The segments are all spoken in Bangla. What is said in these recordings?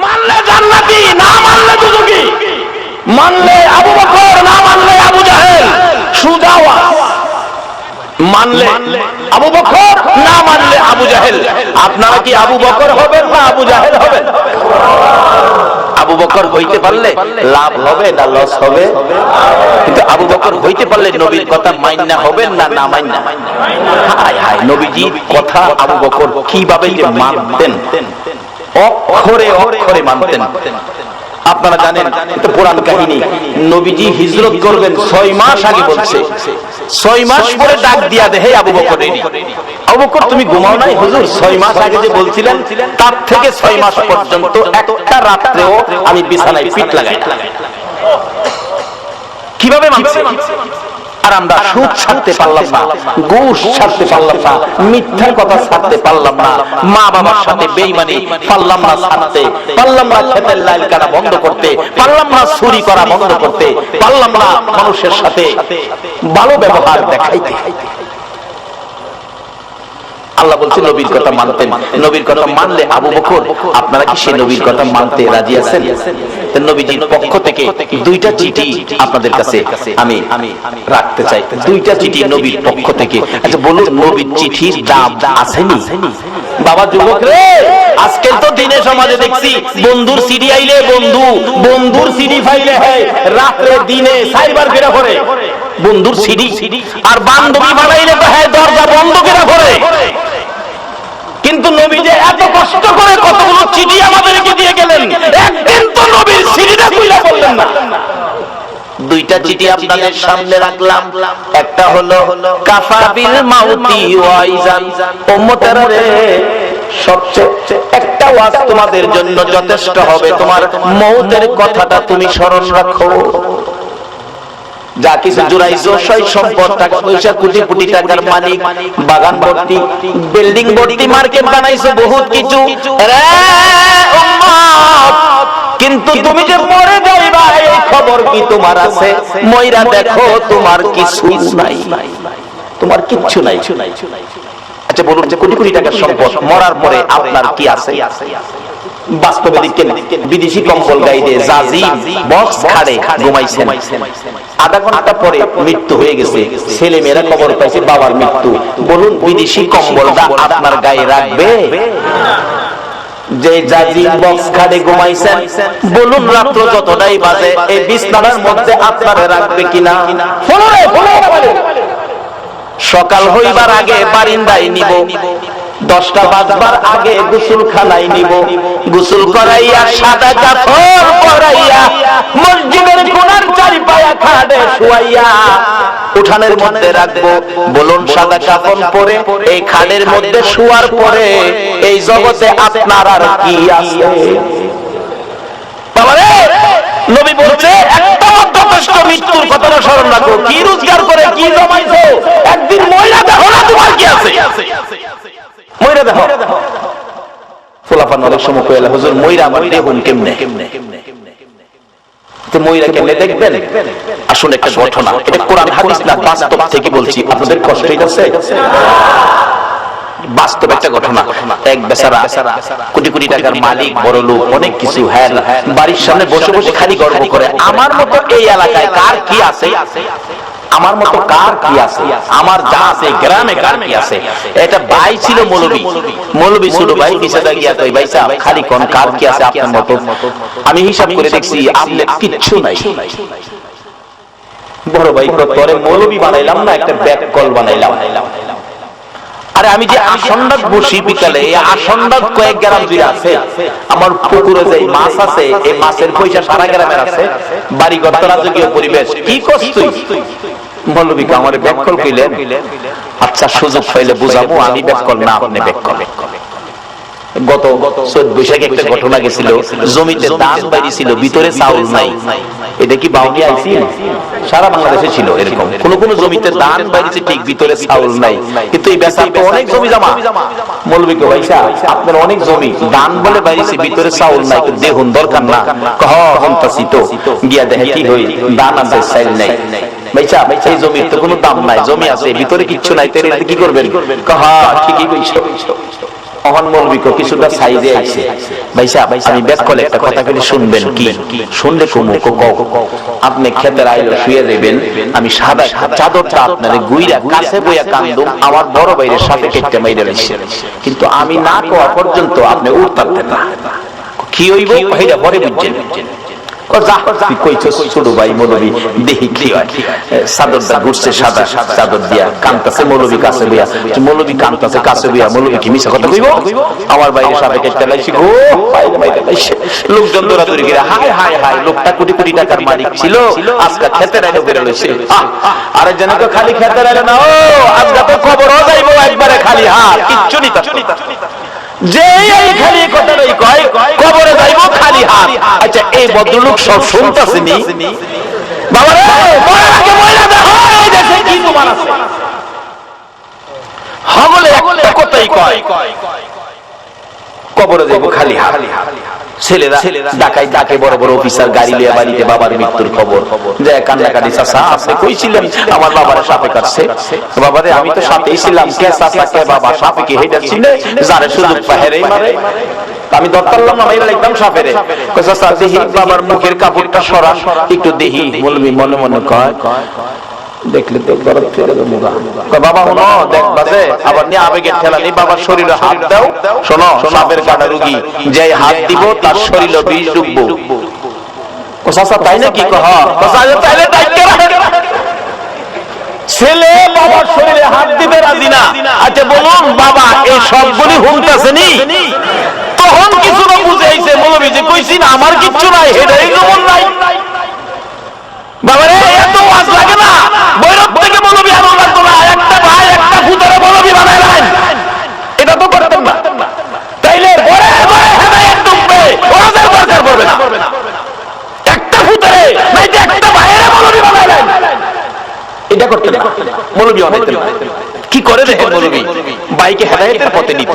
মানলে জান্নাতি, না মানলে দুজকি। মানলে আবু বকর, না মানলে আবু জাহেল। সুজাওয়া মানলে আবু বকর, না মানলে আবু জাহেল। আপনারা কি আবু বকর হবেন না আবু জাহেল হবেন? আবু বকর হইতে পারলে লাভ হবে না লস হবে? কিন্তু আবু বকর হইতে পারলে নবীর কথা মাইন্না হবেন না না মাইন্না? হায় হায়, নবীজি কথা আবু বকর কিভাবে যে মানতেন, অক্ষরে অক্ষরে মানতেন। আপনারা জানেন এটা পুরাণ কাহিনী। নবীজি হিজরত করবেন 6 মাস আগে বলছে, 6 মাস পরে ডাক দিয়া দেহে আবু বকর, আবু বকর তুমি ঘুমাও নাই? হুজুর 6 মাস আগে যে বলছিলেন তার থেকে 6 মাস পর্যন্ত একটা রাত্রেও আমি বিছানায় পিঠ লাগাই। কিভাবে মানছে? আর আমরা সুদ ছাড়তে পারলাম না, ঘুষ ছাড়তে পারলাম না, মিথ্যার কথা ছাড়তে পারলাম না, মা বাবার সাথে বেঈমানি পারলাম না ছাড়তে, পারলাম না খেতের লাইল কাটা বন্ধ করতে, পারলাম না চুরি করা বন্ধ করতে, পারলাম না মানুষের সাথে ভালো ব্যবহার দেখাইতে। আল্লাহ বলছে নবীর কথা মানতেন। নবীর কথা মানলে আবু বকর, আপনারা কি সেই নবীর কথা মানতে রাজি আছেন? নবীজির পক্ষ থেকে 2টা চিঠি আপনাদের কাছে আমি রাখতে চাই। 2টা চিঠি নবীর পক্ষ থেকে। আচ্ছা বলুন, নবীর চিঠির দাম আসেনি? বাবা যুবক রে, আজকে তো দিনে সমাজে দেখছি বন্ধুর সিডি আইলে বন্ধুর সিডি ফাইলে হয় রাত্রে দিনে সাইবার ফেরা করে বন্ধুর সিডি, আর বান্ধবী বানাইলে তো হ্যাঁ দরজা বন্ধ করে করে। কিন্তু নবী যে এত কষ্ট করে কতগুলো চিঠি আমাদেরকে দিয়ে গেলেন, একদিন তো নবীর সিডিটা খুলে বললেন না। 2টা চিঠি আপনাদের সামনে রাখলাম। একটা হলো কাফা বিল মাউতি ওয়াইজান, উম্মতেরা রে সবচেয়ে একটা ওয়াজ তোমাদের জন্য যথেষ্ট হবে, তোমার মওতের কথাটা তুমি স্মরণ রাখো। যা কিছু জুড়াইছো, সয় সম্পদ, টাকা পয়সা, কোটি কোটি টাকার মালিক, বাগান ভর্তি, বিল্ডিং ভর্তি, মার্কেট বানাইছো, বহুত কিছু, কিন্তু তুমি যে মরে যাইবা এই খবর কি তোমার আছে? মইরা দেখো তোমার কিছু নাই, তোমার কিচ্ছু নাই। আচ্ছা বলুন, যে কোটি কোটি টাকার সম্পদ মরার পরে আপনার কি আছে? বাস্তবে দেখেন, বিদেশি কম্বল গাইডে জাজি বক্স খাড়ে ঘুমাইছেন, আধা ঘন্টা পরে মৃত্যু হয়ে গেছে, ছেলে মেয়েরা খবর পাইছে বাবার মৃত্যু। বলুন, বিদেশি কম্বলটা আপনার গায়ে রাখবে? যে জাজি বক্স খাড়ে ঘুমাইছেন, বলুন রাত্র যতটাই বাজে এই বিছানার মধ্যে আপনারে রাখবে কিনা? সকাল হইবার আগে বারিন্দায় নিব, 10টা বাজবার আগে গোসলখানায় নিব, গোসল করাইয়া সাদা কাপড় পরাইয়া মসজিদের কোণার চারিপায়া খাটে শুয়াইয়া উঠানের মধ্যে রাখবো। বলুন, সাদা কাপড় পরে এই খাটের মধ্যে শুয়ার পরে এই জগতে আপনার আর কি আছে? বাবারে, নবী বলছে একটা যথেষ্ট, মৃত্যুর কথাটা স্মরণ রাখো। কি রোজগার করে কি জমাইছো, একদিন মহিলা দেখো না তোমার কি আছে, মইরা দেখো। ফুলাফান অনেক সময় কইলা, হুজুর মইরা আমার দেখুন কেমনে, তো মইরা কেমনে দেখবেন? আসুন একটা ঘটনা, এটা কোরআন হাদিস না, বাস্তব থেকে বলছি, আপনাদের কষ্ট হইতাছে? বাস্তব একটা ঘটনা। এক বেচারা কোটি কোটি টাকার মালিক, বড় লোক, অনেক কিছু, হ্যাঁ বাড়ির সামনে বসে বসে খালি গর্ব করে, আমার মতো এই এলাকায় কার কি আছে, আমার মতো কার কি আছে, আমার যা আছে গ্রামে কার কি আছে। এটা ভাই ছিল মৌলবী ছোট ভাই, বিশেষা গিয়া কই ভাই সাহেব খালি কোন কার কি আছে আপনার মতো? আমি হিসাব করে দেখছি আপনার কিচ্ছু নাই। বড় ভাই তোরে মৌলবী বানাইলাম না, একটা ব্যাক কল বানাইলাম। আরে আমি যে আসন্ডাত বসি বিকালে, এই আসন্ডাত কয়েক গ্রাম জুড়ে আছে, আমার পুকুরে যে মাছ আছে এই মাছের পয়সা সারা গ্রামের আছে, বাড়িঘর তো রাজকীয় পরিবেশ, কি করছ তুই? মৌলবীকে আমার ব্যাককল কইলেন, আচ্ছা সুযোগ পাইলে বুঝাবো, আমি ব্যাককল না আপনি ব্যাককল। গত 14 বৈশাখে একটা ঘটনা গেছিল, জমিতে ধান বাইরেছিল, ভিতরে চাউল নাই। এটা কি বাউনি আইছি? সারা বাংলাদেশে ছিল এরকম, কোন কোন জমিতে ধান বাইরেছে ঠিক, ভিতরে চাউল নাই, কিন্তু এই বেচার তো অনেক জমি জমা। মৌলবীকে ভাইসা আপনার অনেক জমি, ধান বলে বাইরেছে, ভিতরে চাউল নাই, দেখুন দরকার না, কহ হন্তাছি তো গিয়া দেখে কি হই, ধান আছে চাইল নাই। ভাইসা এই জমির তো কোনো দাম নাই, জমি আছে ভিতরে কিচ্ছু নাই, তাহলে কি করবেন? কহ ঠিকই কইছো। অহন মৌলবীকে কিছুটা সাইজে আইছে ভাইসা আমি ব্যাক কলে একটা কথা বলে শুনবেন কি শুনলে কুমু কও আপনি খেতের আইলো শুয়ে যাবেন আমি সাদা চাদরটা আপনারে গুইরা কাছে বইয়া কান্দুম আমার বড় ভাইয়ের সাথে কেটে মাইরা দিছে কিন্তু আমি না কোয়া পর্যন্ত আপনি উঠতারতেন না কি হইব এইটা পরে বুঝছেন ছোট ভাই মৌলবী দেখি কি হয় চাদরটা ঘুরছে সাদা চাদর দিয়া কান্তাছে মৌলবী কাছে বইয়া মৌলবী কান্তাছে কাছে বইয়া মৌলবী কি মিশা কথা কইব আমার বাইরের সাথে কেটে লাইছি গো লোকজন দৌড়াদৌড়ি করে হায় হায় হায় লোকটা কোটি কোটি টাকার মালিক ছিল আজকে খেতে রাইলো বের হইছে আরে জানি তো খালি খেতে রাইলো না ও আজকে তো খবরও যাইবো একবারে খালি হাত কিচ্ছু নিতা যে এই খালি কথাটাই কয় কবরে যাইবো খালি হাত আচ্ছা এই ভদ্রলোক সব শুনতাছেনি বাবা রে মরার আগে মইরা দেখো এই দেশে কি তোমার আছে হগলে একটা কথাই কয় কবরে যাইবো খালি হাত ছেলেরা ডাকাই ডাকে বড় বড় অফিসার গাড়ি লিয়ে বাড়িতে বাবার মৃত্যুর খবর যে কান্নাকাটি চাচা আপনি কইছিলেন আমার বাবার সাপে কাটছে বাবারে আমি তো সাথেই ছিলাম কে চাচা কে বাবা সাপে কি হেডা ছিল যারে সুযোগ পাহেরেই মারে আমি দত্তাল্লাম না মাইরা একদম সাপেরে কইছা চাচা দেখি বাবার মুখের কাপড়টা সরান একটু দেখি বলবি মনে মনে কয় দেখলে তো গরম ফেলে দেবো বাবা শোনো দেখ বাজে আবার নিয়ে আবেগের ঠেলা নেই বাবার শরীরে হাত দাও শোনো সাপের কাটা রুগী যে হাত দিব তার শরীরে বিষ ঢুকবো ও চাচা তাই নাকি কহ তাইলে ছেলে বাবার শরীরে হাত দিবে রাজি না আচ্ছা বলুন বাবা এই সবগুলি হুমতাছেনি তখন কিছু না বুঝে আইছে মৌলবী যে কইছি না আমার কিচ্ছু নাই এটাই যেমন নাই বাবারে এত ওয়াজ লাগে না বৈরব থেকে মৌলবী আনন্দ লাগতো না একটা ভাই একটা ভূতের মৌলবী বানাইলেন এটা তো করতেন না তাইলে বড় বড় হেদায়েত ডুববে ওদের দরকার পড়বে না একটা ভূতের নাইতে একটা ভাইয়ের মৌলবী বানাইলেন এটা করতেন না মৌলবী বানাইতেন কি করে দেখেন মৌলবী বাইকে হেদায়েতের পথে নিত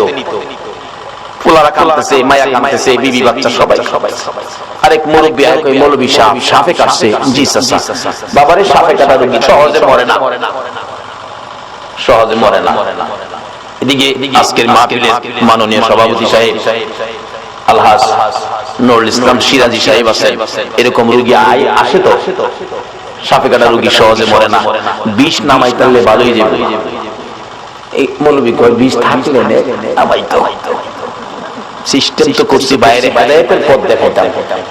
পোলারা কাঁদতেছে মায়া কাঁদতেছে বিবি বাচ্চা সবাই আরেক মুরব্বী আয় কই মৌলবী সাপে কাটছে জি চাচা বাবারে সাপে কাটা রোগী সহজে মরে না সহজে মরে না এদিকে আজকের মাহফিলের মাননীয় সভাপতি সাহেব আলহাজ নুরুল ইসলাম সিরাজি সাহেব আছেন এরকম রোগী আসে তো সাপে কাটা রোগী সহজে মরে না বিষ নামাই তাহলে ভালোই যাবে এই মৌলবী কয় বিষ থাকলে নে নামাই তো সিস্টেম তো করছি বাইরে হেদায়েতের পথ দেখাইতাম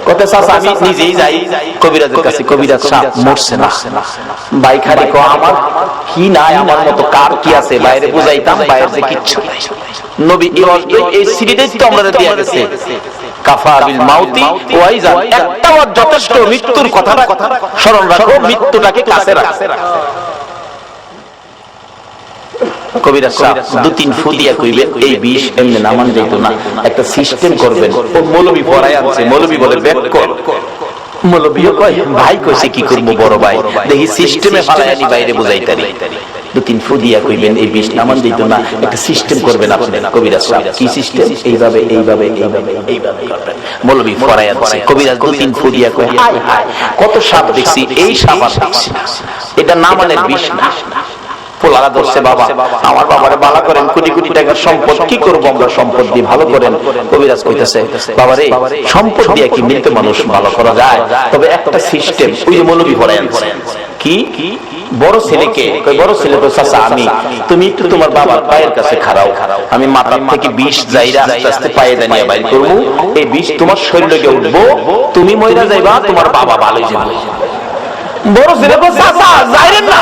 কত চাচা আমি নিজেই যাই কবিরাজের কাছে কবিরাজ সাহেব মরছে না ভাই খালি কো আমার কি নাই আমার মতো কার কি আছে বাইরে বুঝাইতাম বাইরে যে কিচ্ছু নাই নবী এই সিরিজেই তো আমরা দিয়া গেছে কাফা বিল মাউতি ওয়াইজা একটা যথেষ্ট মৃত্যুর কথাটা স্মরণ রাখো মৃত্যুটাকে কাছে রাখো কবিরাজ সাহেব দু তিন ফু দিয়া কইবেন এই বিষ এমনি নামান যাইত না একটা সিস্টেম করবেন ও মৌলবী পড়ায় আছে মৌলবী বলে ব্যাক কর মৌলবীও কয় ভাই কইছে কি করব বড় ভাই দেখি সিস্টেমে ফালায় আনি বাইরে বুঝাইতারি দু তিন ফু দিয়া কইবেন এই বিষ নামান যাইত না একটা সিস্টেম করবেন আপনি কবিরাজ সাহেব কি সিস্টেম এইভাবে এইভাবে এইভাবে এইভাবে করবেন মৌলবী পড়ায় আছে কবিরাজ দু তিন ফু দিয়া কয় হায় হায় কত সাপ দেখছি এই সাপ আর দেখছি এটা নামানের বিষ না পোলারা ধরছে বাবা আমার বাবারে বালা করেন কোটি কোটি টাকার সম্পদ কি করব আমরা সম্পদ দিয়ে ভালো করেন কবিরাজ কইতেছে বাবারে সম্পদ দিয়ে কি মৃত মানুষ ভালো করা যায় তবে একটা সিস্টেম ওই যে মৌলবী পড়ায় আছে কি বড় ছেলেকে কই বড় ছেলে তো চাচা আমি তুমি একটু তোমার বাবার পায়ের কাছে খাড়াও আমি মাথার থেকে বিষ যাইরা আস্তে আস্তে পায়ে দানিয়ে বাইর করব এই বিষ তোমার শরীরে উঠবো তুমি মইরা যাইবা তোমার বাবা ভালো হয়ে যাবে বড় ছেলে তো চাচা যাইরেন না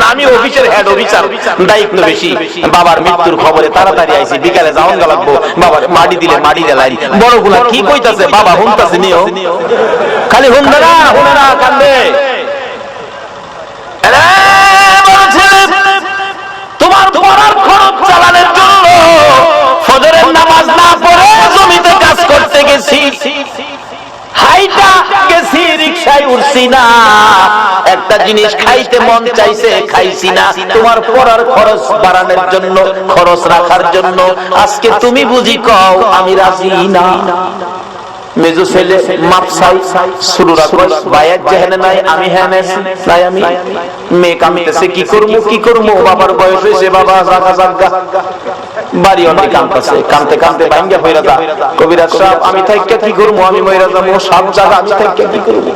আমি অফিসের হেড অফিসার দায়িত্ব বেশি বাবার মৃত্যুর খবরে তাড়াতাড়ি আইছি বিকালে যাওয়ান লাগবো বাবার মাটি দিলে মাটি দেলাই বড় গুলা কি কইতাছে বাবা হুনতাছে নিও খালি হুনরা হুনরা কান্দে তোমার পড়ার খরচ চালানোর জন্য ফজরের নামাজ না পড়ে জমিতে কাজ করতে গেছি হাইটা গেছি রিকশায় উঠছি না একটা জিনিস খাইতে মন চাইছে খাইছি না তোমার পড়ার খরচ বাড়ানোর জন্য খরচ রাখার জন্য আজকে তুমি বুঝি কও আমি রাজি না মেজো ছেলে মাপসাই সুরুরা কই বায়াত যেখানে নাই আমি হেনে নাই আমি মেয়ে কাঁদতেছে কি করব বাবার বয়স হয়েছে বাবা জাগা জাগা বাড়ি অনেক কাঁদতেছে কাঁদতে কাঁদতে ভাঙ্গা হইরা যা কবিরাজ সাহেব আমি থাইকা কি করব আমি মইরা যাবো সব জায়গা আমি থাইকা কি করব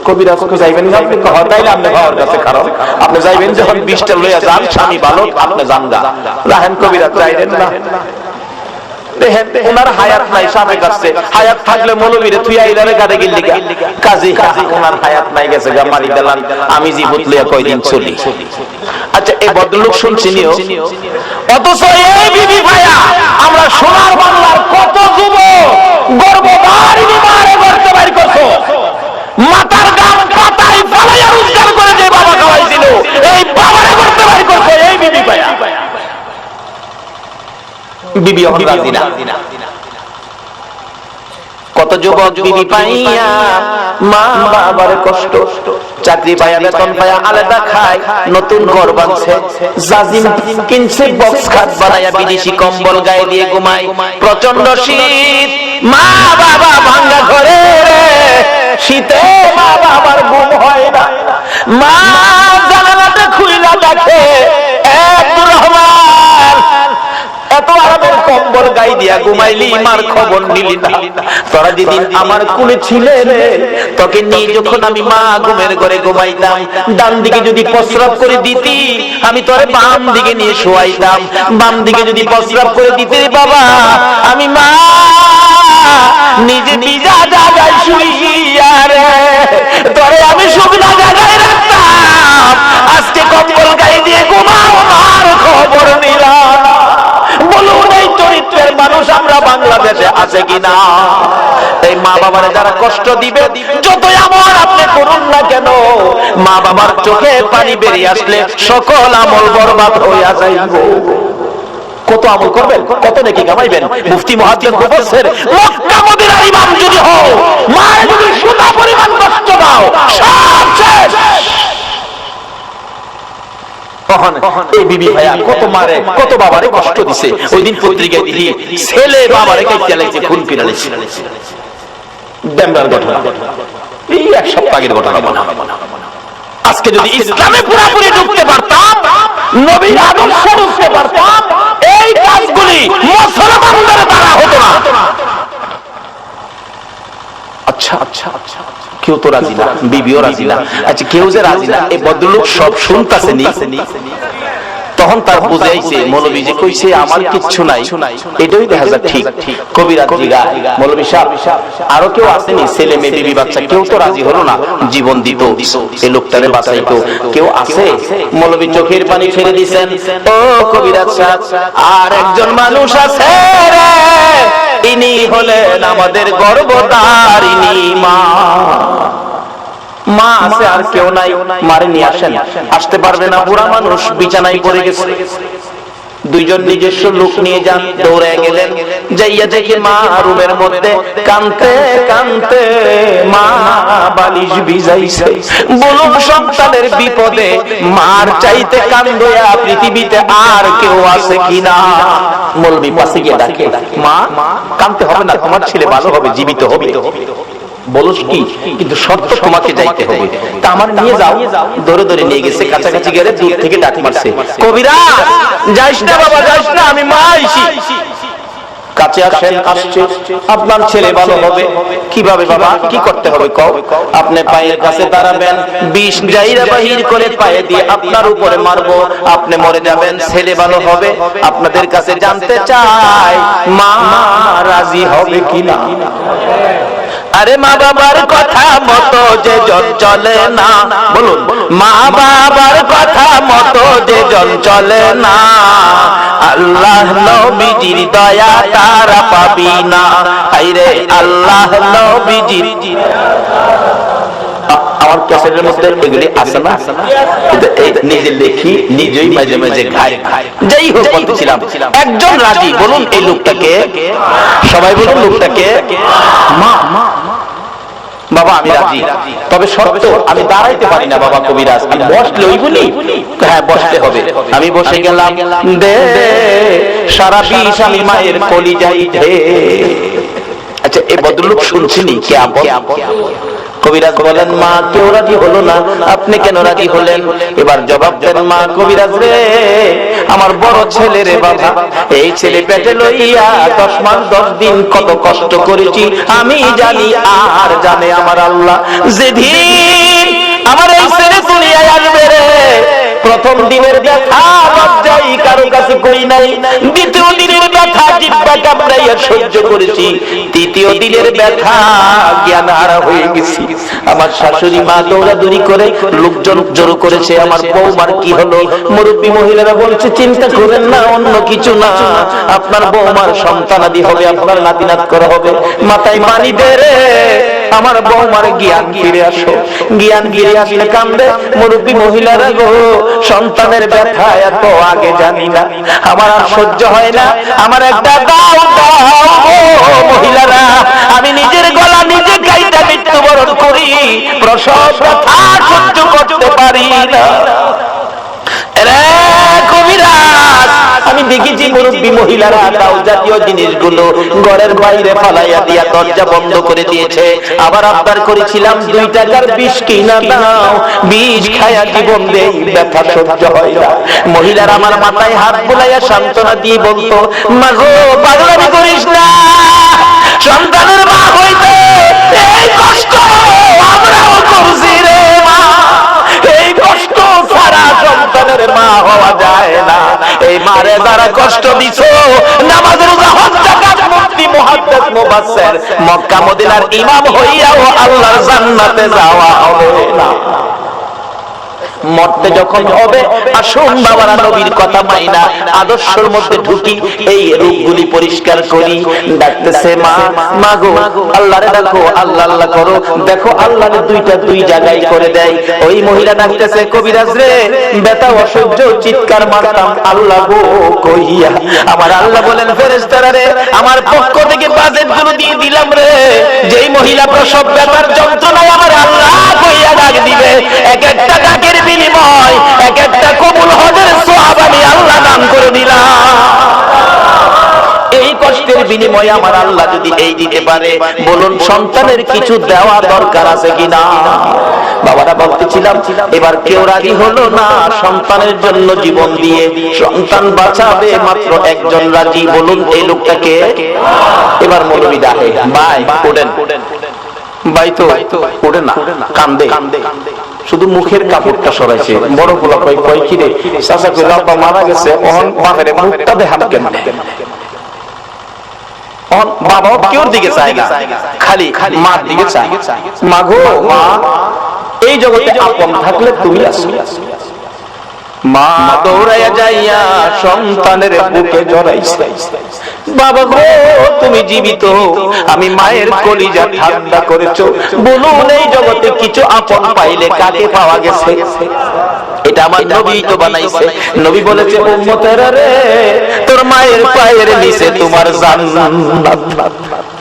কবিরাজ কই যাইবেন না আপনি হতাইলে আপনি বাবার কাছে কারণ আপনি যাইবেন যখন 20টা লইয়া যান স্বামী বালক আপনি যান গা রাহেন কবিরাজ যাইবেন না ওনার হায়াত নাই সামনে কাছে হায়াত থাকলে মৌলবীরে তুই আইলারে গাড়ি গিল লিগা কাজী ওনার হায়াত নাই গেছে গা মারি দিলাম আমি জীবত লইয়া কয়দিন চলি আচ্ছা এই ভদ্রলোক শুনছিনিও অথচ এই বিবি ভাইয়া আমরা সোনার বাংলার কত যুবক গর্ভধারিণী মারে করতে বাইর করছো মাথার গাম পাতায় ফালাইয়া রোজগার করে যে বাবা খাওয়াইছিল এই বাবারে করতে বাইর করছো এই বিবি ভাইয়া বিবি এখন রাজি না কত যুবক বিবি পাইয়া মা বাবার কষ্ট চাকরি পাইয়া বেতন পাইয়া আলাদা খায় নতুন ঘর বানছে জাজিম কিনছে বক্স খাট বানায়া বিদেশি কম্বল গায়ে দিয়ে ঘুমায় প্রচন্ড শীত মা বাবা ভাঙ্গা ঘরে শীতে মা বাবার ঘুম হয় না মা জানালাটা খুইলা দেখে আব্দুর রহমান এত আরামের কম্বল গায়ে দিয়া ঘুমাইলি মার খবর নিলি না তোরা যেদিন আমার কোলে ছিলে রে তোকে নিয়ে যখন আমি মা ঘুমের ঘরে ঘুমাইতাম ডান দিকে যদি প্রস্রাব করে দিতি আমি তোরে বাম দিকে নিয়ে শোয়াইতাম বাম দিকে যদি প্রস্রাব করে দিতে বাবা আমি মা নিজে নিজা জায়গায় শুইয়া রে তোরে আমি শুকনা জায়গায় রাখতাম আজকে কম্বল গায়ে দিয়ে ঘুমাও মার খবর নিলাম বলুন এই চরিত্রের মানুষ আমরা বাংলাদেশে আছে কিনা এই মা বাবার যারা কষ্ট দিবে যতই আমল আপনি করুন না কেন মা বাবার চোখে পানি বেরিয়ে আসলে সকল আমল বরবাদ হইয়া যাইব কত আমল করবেন কত নাকি কামাইবেন মুফতি মুহাদ্দিস মুফাসসির মক্কা মদিনার ইমাম যদি হও মায়ের যদি সুতা পরিমাণ কষ্ট দাও সব শেষ এই বিবি ভাইয়া কত মারে কত বাবারে কষ্ট দিছে ওই দিন পত্রিকায় দিলি ছেলে বাবারে কাইতে লাগছে খুন করে লাগছে ডেম্বার ঘটনা এই এক সপ্তাহ আগের ঘটনা মনে আজকে যদি ইসলামে পুরোপুরি ঢুকতে পারতাম নবীর আদর্শে ঢুকতে পারতাম এই কাজগুলি মুসলমানদের দ্বারা হতো না আচ্ছা আচ্ছা আচ্ছা কেউ তো রাজি না বিবিও রাজি না আচ্ছা কেউ যে রাজি না এই ভদ্রলোক সব শুনতাছে নি তখন তার বুঝাইছে মৌলবী যে কইছে আমার কিচ্ছু নাই এটাই দেখা যায় ঠিক কবিরাজ জিগা মৌলবী সাহেব আরো কেউ আসেনি ছেলে মেয়ে বিবি বাচ্চা কেউ তো রাজি হলো না জীবন দিত এই লোকটারে বাঁচাইতো কেউ আছে মৌলবী চোখের পানি ছেড়ে দিয়েছেন ও কবিরাজ সাহেব আর একজন মানুষ আছে রে ইনি হলেন আমাদের গর্ভধারিণী মা মা আছে আর কেউ নাই মারে নিয়ে আসেন আসতে পারবে না বুড়া মানুষ বিছানায় পড়ে গেছে দুইজন নিজস্ব লোক নিয়ে যান দৌড়ে গেলেন যাইয়া দেখে মা রুমের মধ্যে কাঁদতে কাঁদতে মা বালিশ ভিজাইছে বলুন সন্তানের বিপদে মার চাইতে কান্দয়া পৃথিবীতে আর কেউ আছে কিনা মৌলবী পাশে গিয়ে ডাকে মা কাঁদতে হবে না তোমার ছেলে ভালো হবে জীবিত হবে বলস কি কিন্তু শর্ত তোমাকে যাইতে হবে তা আমার নিয়ে যাও ধরে ধরে নিয়ে গেছে কাছাকাছি গেলে দূর থেকে ডাক মারছে কবিরাজ যাইস না বাবা যাইস না আমি মা আইছি কাছে আসেন আসছে আপনার ছেলে ভালো হবে কিভাবে বাবা কি করতে হবে কও আপনি পায়ের কাছে দাঁড়াবেন বিষ জাইরা বাহির করে পায়ে দিয়ে আপনার উপরে মারবো আপনি মরে যাবেন ছেলে ভালো হবে আপনাদের কাছে জানতে চাই মা রাজি হবে কিনা আরে মা বাবার কথা মতো যে জন চলে না বলুন মা বাবার কথা মতো যে জন চলে না আল্লাহ নবীজির দয়া তারা পাবি না হায়রে আল্লাহ নবীজির আমার ক্যাসেটের মধ্যে এগুলি আছে না নিজে দেখি নিজেই মাঝে মাঝে খাই যাই হোক বলতেছিলাম একজন রাজি বলুন এই লোকটাকে সবাই বলুন লোকটাকে মা বাবা আমি রাজি তবে শর্ত আমি দাঁড়াইতে পারি না বাবা কবিরাজ আমি বসলে ওই বলি হ্যাঁ বসতে হবে আমি বসে গেলাম দে সারা বিষ আমি মায়ের কলিজায় ঢে আচ্ছা এই ভদ্রলোক শুনতে শুনছিনি কে আপন? কবিরাজ বলেন, মা কেউ রাজি হলো না, আপনি কেন রাজি হলেন? এবার জবাব দেন, মা কবিরাজ রে, আমার বড় ছেলে রে বাবা, এই ছেলে পেটে লইয়া 10 মাস 10 দিন কত কষ্ট করেছি আমি জানি, আর জানে আমার আল্লাহ। যেদিন আমার এই ছেলে দুনিয়ায় আসবে রে, প্রথম দিনের ব্যথা লজ্জাই কারো কাছে কই নাই, দ্বিতীয় দিনের ব্যথা জিহ্বা কামড়াইয়া সহ্য করেছি, তৃতীয় দিনের ব্যথা জ্ঞান হারা হয়ে গেছি। আমার শাশুড়ি মা দৌড়াদৌড়ি করে লোকজন জড়ো করেছে, আমার বৌমার কি হলো? মুরব্বী মহিলারা বলছে, চিন্তা করেন না, অন্য কিছু না, আপনার বৌমার সন্তানাদি হবে, আপনার নাতিনাত করা হবে। মাথায় পানি দে রে, আমার বৌমার জ্ঞান ফিরে আসো। জ্ঞান ফিরে আসলে কান্দে মুরব্বী মহিলারা গো, সন্তানের ব্যথা এত আগে জানি না, আমার আর সহ্য হয় না, আমার একটা দাও দাও মহিলারা, আমি নিজের গলা নিজে গাইতে মৃত্যুবরণ করি, প্রসব ব্যথা সহ্য করতে পারি না। আমি দেখেছি মুরব্বী মহিলারা দাও জাতীয় জিনিসগুলো ঘরের বাইরে ফালাইয়া দিয়া দরজা বন্ধ করে দিয়েছে। আবার আবদার করেছিলাম 2 টাকার বিষ কিনা দাও, বিষ খায়া জীবন দেই, ব্যথা সহ্য হয় না। মহিলারা আমার মাথায় হাত বুলাইয়া সান্ত্বনা দিয়ে বলতো, মা গো পাগলামি করিস না, সন্তানের মা হইতে এই কষ্ট আমরাও করছি রে মা, এই কষ্ট ছাড়া সন্তানের মা হওয়া যায় না। এই মারে যারা কষ্ট দিছো, নামাজ রোজা হজ যাকাত মুফতি মুহাদ্দিস মুফাসসির মক্কা মদিনার ইমাম হইয়াও আল্লাহর জান্নাতে যাওয়া হবে না। মরতে যখন হবে, আসুন বাবারা নবীর কথা মাইনা আদর্শের মধ্যে ঢুকি, এই রূপগুলি পরিষ্কার করি। ডাকতেছে মা, মা গো আল্লাহরে ডাকো, আল্লাহ আল্লাহ করো, দেখো আল্লাহরে 2টা 2 জায়গায় করে দেয়। ওই মহিলা ডাকতেছে, কবিরাজ রে, ব্যথা অসহ্য চিৎকার মারতাম আল্লাহ গো কইয়া, আমার আল্লাহ বলেন, ফেরেশতারা রে, আমার পক্ষ থেকে বাজেট গুলো দিয়ে দিলাম রে, যেই মহিলা প্রসব ব্যথার যন্ত্রণায় আমার আল্লাহ কইয়া ডাক দিবে, এক একটা ডাকের বিনিময় এক একটা কবুল হজের সওয়াব আমি আল্লাহ দান করে দিলাম। এই কষ্টের বিনিময়ে আমার আল্লাহ যদি এই দিতে পারে, বলুন সন্তানের কিছু দেওয়া দরকার আছে কিনা? বাবারা বলতেছিলাম, এবার কেউ রাজি হলো না সন্তানের জন্য জীবন দিয়ে, সন্তান বাঁচাবে মাত্র একজন রাজি, বলুন এই লোকটাকে? এবার মৌলবী ডাকে, ভাই ওঠেন, ভাই তো ওঠে না, কান্দে, শুধু মুখের কাপড়টা সরাইছে। বড় পোলা কই কই কি রে, চাচা কই আব্বা মারা গেছে, ওহন বাপের মুখটা দেখান কেন? ওহন বাবা কেউর দিকে চায় না, খালি মার দিকে চায়। মা গো মা, এই জগতে আপন থাকলে তুমি আছো। মা দৌড়াইয়া যাইয়া সন্তানের বুকে জড়াইছে, বাবা গো তুমি জীবিত, আমি মায়ের কলিজা ঠান্ডা করেছো, বলুন এই জগতে কিছু আপন পাইলে কাকে পাওয়া গেছে? এটা আমার নবী তো বানাইছে। নবী বলেছে, উম্মতেরা রে, তোর মায়ের পায়ের নিচে তোমার জান্নাত।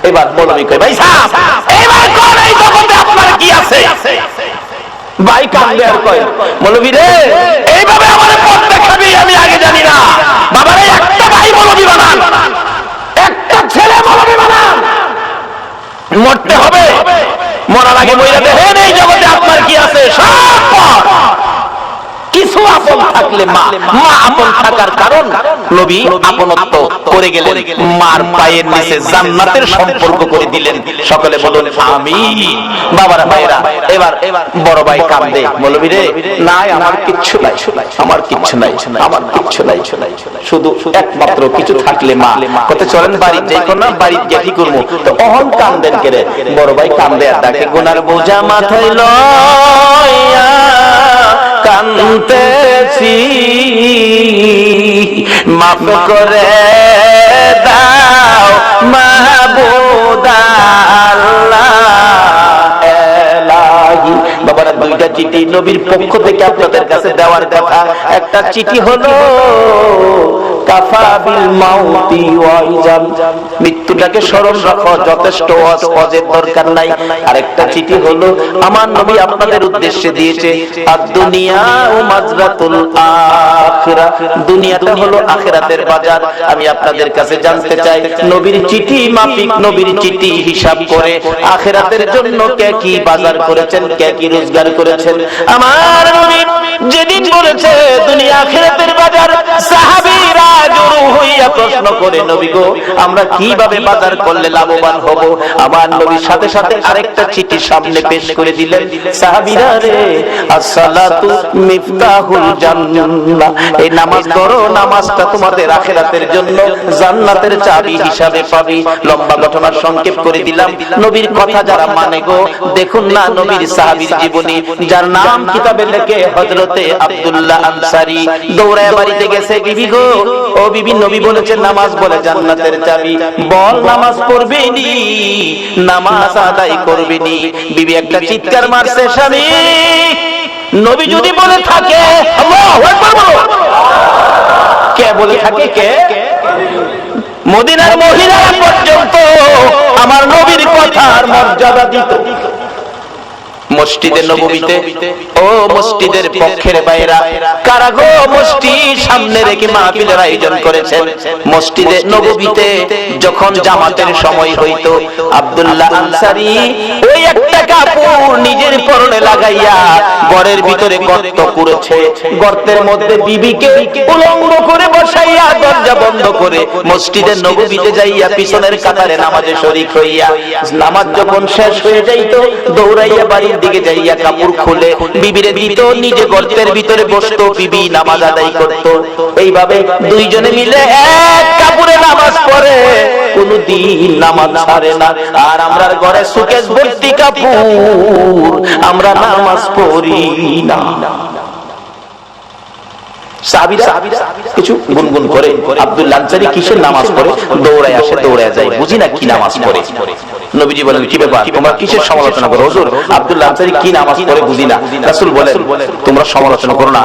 এবার বলবি কই ভাই সাহেব, এবার কোন এই জগতে আপনার কি আছে? ভাই কান্দে আর কয়, মৌলবী রে, এইভাবে আমারে পথ দেখাবি আমি আগে জানি না। বাবারে একটা ভাই মৌলবী বানান, একটা ছেলে মৌলবী বানান, মরতে হবে, মরার আগে মইরা দেখেন এই জগতে আপনার কি আছে। সব কিছু আপন থাকলে মা, মা আপন থাকার কারণ নবী আপনত্ব করে গেলেন, মার পায়ের নিচে জান্নাতের সম্পর্ক করে দিলেন। সকলে বলুন আমিন। বাবারা ভাইরা, এবার বড় ভাই কান্দে, মৌলবী রে, নাই আমার কিচ্ছু নাই, আমার কিচ্ছু নাই, আমার কিচ্ছু নাই, শুধু একমাত্র কিছু থাকলে মা। কত চলেন বাড়িতে যাইতো না, বাড়িতে গিয়ে কি করবো? তো অহন কান্দেন কেরে, বড় ভাই কান্দে আর ডাকে, গুনার বোঝা মাথায় লইয়া কান্দেছি, মাফ করে দাও মাবুদ আল্লাহ এলাহি। বাবারা 2টা চিঠি নবীর পক্ষ থেকে আপনাদের কাছে দেওয়ার কথা। একটা চিঠি হলো কাফা বিল মাউতি ওয়াইজান, মৃত্যুটাকে স্মরণ রাখো, যথেষ্ট ওয়াজের দরকার নাই। আরেকটা চিঠি হলো আমার নবী আপনাদের উদ্দেশ্যে দিয়েছে, আদ-দুনিয়া ও মাজরাতুল আখিরা, দুনিয়াটা হলো আখিরাতের বাজার। আমি আপনাদের কাছে জানতে চাই, নবীর চিঠি মাফিক, নবীর চিঠি হিসাব করে আখিরাতের জন্য কে কি বাজার করেছেন, কে কি রোজগার করেছেন। আমার নবী যেদিন বলেছে দুনিয়া আখিরাতের বাজার, সাহাবীরা জড়ো হইয়া প্রশ্ন করে, নবী গো আমরা কিভাবে বাজার করলে লাভবান হব? আমার নবীর সাথে সাথে আরেকটা চিঠি সামনে পেশ করে দিলেন, সাহাবীরা রে, as-সালাতু মিফতাহুল জান্নাহ, এই নামাজ পড়ো, নামাজটা তোমাদের আখিরাতের জন্য জান্নাতের চাবি হিসাবে পাবে। লম্বা ঘটনার সংক্ষেপ করে দিলাম। নবীর কথা যারা মানে গো, দেখুন না নবীর সাহাবীর জীবনী, যার নাম কিতাবে লেখে হযরতে আব্দুল্লাহ আনসারী, দৌড়ায় বাড়িতে গেছে, বিবি গো, ও বিবি, নবী বলেছেন নামাজ বলে জান্নাতের চাবি, বল নামাজ পড়বেনি, নামাজ আদায় করবেনি। বিবি একটা চিৎকার মারছে, স্বামী নবী যদি বলে থাকে, আল্লাহু আকবার বলো, কে বলে থাকে? কে? মদিনার মহিলারা পর্যন্ত আমার নবীর কথার মর্যাদা দিত। মসজিদে নববীতে, ও মসজিদের পক্ষের বাইরা কারা গো মসজিদ সামনে রেখে মাহফিলের আয়োজন করেছেন। মসজিদে নববীতে যখন জামাতের সময় হইতো, আব্দুল্লাহ আনসারী ওই একটা কাপড় নিজের পরনে লাগাইয়া ঘরের ভিতরে গর্ত করেছে, গর্তের মধ্যে বিবিকে উলঙ্গ করে বসাইয়া দরজা বন্ধ করে মসজিদে নববীতে যাইয়া পিছনের কাতারে নামাজে শরীক হইয়া, নামাজ যখন শেষ হয়ে যাইতো দৌড়াইয়া বাড়ির দিকে যাইয়া কাপড় খুলে বিবিরে দিত, নিজে গর্তের ভিতরে বসতো, বিবি নামাজ আদায় করত। এইভাবে দুইজনে মিলে এক কাপড়ে নামাজ পড়ে, কোনদিন নামাজ ছাড়ে না। আর আমরা ঘরে সুকেশ ভর্তি কাপড়, আমরা নামাজ পড়ি না। সাহাবীরা কিছু গুনগুন করে, আব্দুল্লাহ আনসারী কিসের নামাজ পড়ে? দৌড়ায় আসে, দৌড়ায় যায়, বুঝি না কি নামাজ পড়ে। নবীজি বলেন, কি ব্যাপার, তোমরা কিসের সমালোচনা করো? হুজুর আব্দুল্লাহ আনসারী কি নামাজ পড়ে বুঝি না। রাসূল বলেন, তোমরা সমালোচনা করো না।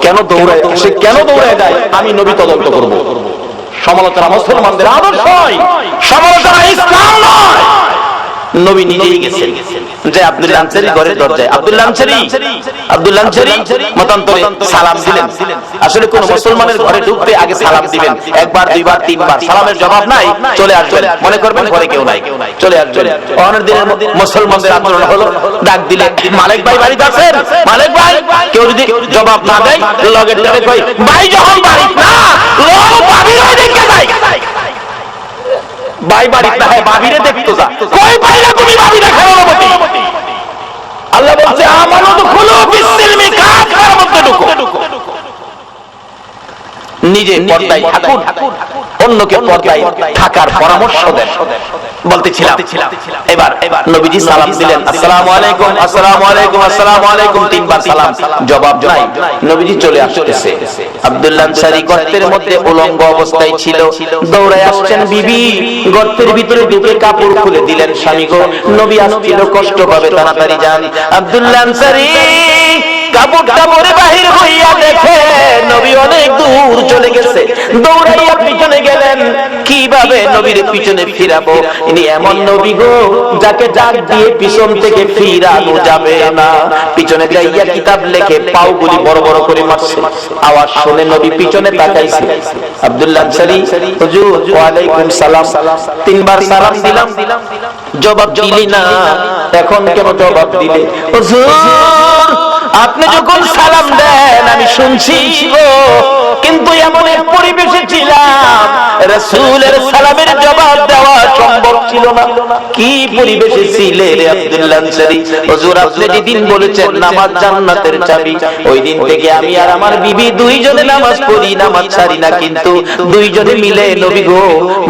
কেন দৌড়ায় আসে, কেন দৌড়ায় যায়, আমি নবী তদন্ত করব। সমালোচনা মুসলমানদের আদর্শ, সমালোচনা ইসলাম নয়। নবী নিজেই গেছেন যে আব্দুল্লাহ আনসারী ঘরের দরজায়, আব্দুল্লাহ আনসারী মতান্তরে সালাম দিলেন। আসলে কোন মুসলমানের ঘরে ঢুকতে আগে সালাম দিবেন, একবার, দুইবার, তিনবার, সালামের জবাব নাই, চলে আসবেন, মনে করবেন ঘরে কেউ নাই, চলে আসবেন। অনেক দিনের মুসলমানদের আন্দোলন হলো, ডাক দিলে, মালিক ভাই বাড়িতে আছেন? মালিক ভাই, কেউ যদি জবাব না দেয়, লগের টানে কই, ভাই যখন বাড়ি না, লোক ভাবির ওই দিকে যায়, ভাই বাড়ি না, হ্যাঁ ভাবিরে দেখতো যা, কই ভাইরা তুমি ভাবি না খাওয়া মতি। আল্লাহ বলছে, আমানত খুলু বিসমিল্লাহি কাফের মধ্যে ঢুকো। নিজে পর্দায় থাকুন, অন্যকে পর্দায় থাকার পরামর্শ দেন। বলতেছিলাম, এবার নবীজি সালাম দিলেন, আসসালামু আলাইকুম, আসসালামু আলাইকুম, আসসালামু আলাইকুম, তিনবার সালাম, জবাব নাই। নবীজি চলে আসতেছে, আব্দুল্লাহ আনসারী গর্তের মধ্যে উলঙ্গ অবস্থায় ছিল, দৌড়ায় আসছেন, বিবি গর্তের ভিতরে ঢুকে কাপড় খুলে দিলেন, স্বামী গো নবী আসছিল, কষ্ট পাবে, তাড়াতাড়ি যান। আব্দুল্লাহ আনসারী কাপড়টা পরে বাহির হইয়া দেখে নবী অনেক দূর চলে গেছে, দৌড়াইয়া পিছনে গেলেন, কিভাবে নবীর পিছনে ফিরাবো? ইনি এমন নবী গো যাকে ডাক দিয়ে পিছন থেকে ফিরানো যাবে না। পিছনে যাইয়া কিতাব লেখে পাওগুলি বড় বড় করে মারছে, আওয়াজ শুনে নবী পিছনে তাকাইছে। আব্দুল্লাহ আনসারী, হুজুর ওয়া আলাইকুম সালাম, তিনবার সালাম দিলাম, জবাব দিলি না, এখন কেন জবাব দিলে? হুজুর আপনি যখন সালাম দেন আমি শুনছি গো, কিন্তু এমন এক পরিবেশে ছিলাম রাসূলের সালামের জবাব দেওয়া সম্ভব ছিল না। কি পরিবেশে ছিলে রে আব্দুল্লাহ আনসারী? হুজুর আপনি যেদিন বলেছেন নামাজ জান্নাতের চাবি, ওই দিন থেকে আমি আর আমার বিবি দুইজনে নামাজ পড়ি, নামাজ ছাড়ি না, কিন্তু দুইজনে মিলে নবী গো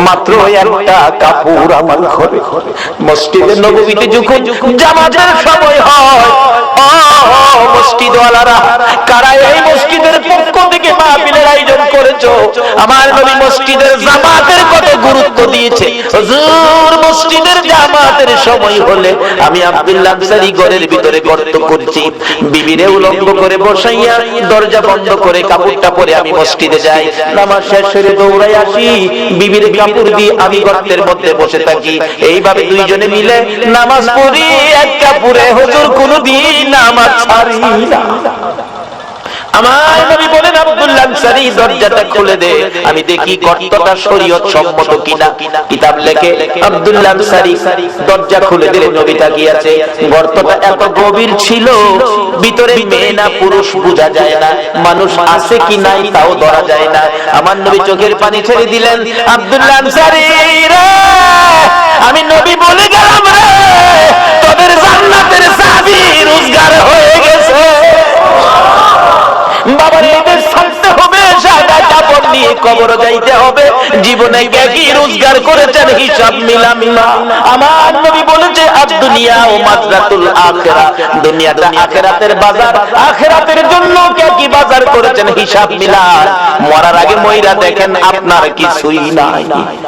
মাত্র একটা কাপড় আমার ঘরে। মসজিদে নববীতে যখন জামাতের সময় হয়, মসজিদওয়ালারা কারা এই মসজিদের পক্ষ থেকে মাহফিলের আয়োজন করেছো, আমার নবী মসজিদের জামাতের কত গুরুত্ব দিয়েছে। হুজুর মসজিদের জামাতে নামাজের সময় হলে আমি আব্দুল্লাহ আনসারী ঘরের ভিতরে গর্ত করছি, বিবিরে উলঙ্গ করে বসাইয়া দরজা বন্ধ করে কাপড়টা পরে আমি মসজিদে যাই, নামাজ শেষ হয়ে দৌড়াই আসি, বিবির কাপড় দিয়ে আমি গর্তের মধ্যে বসে থাকি। এইভাবে দুইজনে মিলে নামাজ পড়ি এক কাপড়ে, হুজুর কোনদিন নামাজ ছাড়ি না। আমার নবী বলেন, আব্দুল্লাহ আনসারী দরজাটা খুলে দে, আমি দেখি গর্তটা শরীয়ত সম্মত কিনা। কিতাব লেখে আব্দুল্লাহ আনসারী দরজা খুলে দিলে নবী তাকিয়ে আছে। গর্তটা এত গভীর ছিল, ভিতরে মেয়ে না পুরুষ বোঝা যায় না, মানুষ আছে কি নাই তাও ধরা যায় না। আমার নবী চোখের পানি ছেড়ে দিলেন, আব্দুল্লাহ আনসারী রে, আমি নবী বলে গেলাম রে, তোদের জান্নাতের চাবি রোজগার হয়ে গেছে। বাবার এদের ছাড়তে হবে, সাদা কাপড় নিয়ে কবর যাইতে হবে, জীবনে কি রোজগার করেছেন হিসাব মিলামিলা। আমার নবী বলেছে, আদ-দুনিয়া ও মাজরাতুল আখিরা, দুনিয়াটা আখিরাতের বাজার, আখিরাতের জন্য কি বাজার করেছেন হিসাব মিলান। মরার আগে মইরা দেখেন আপনার কিছুই নাই।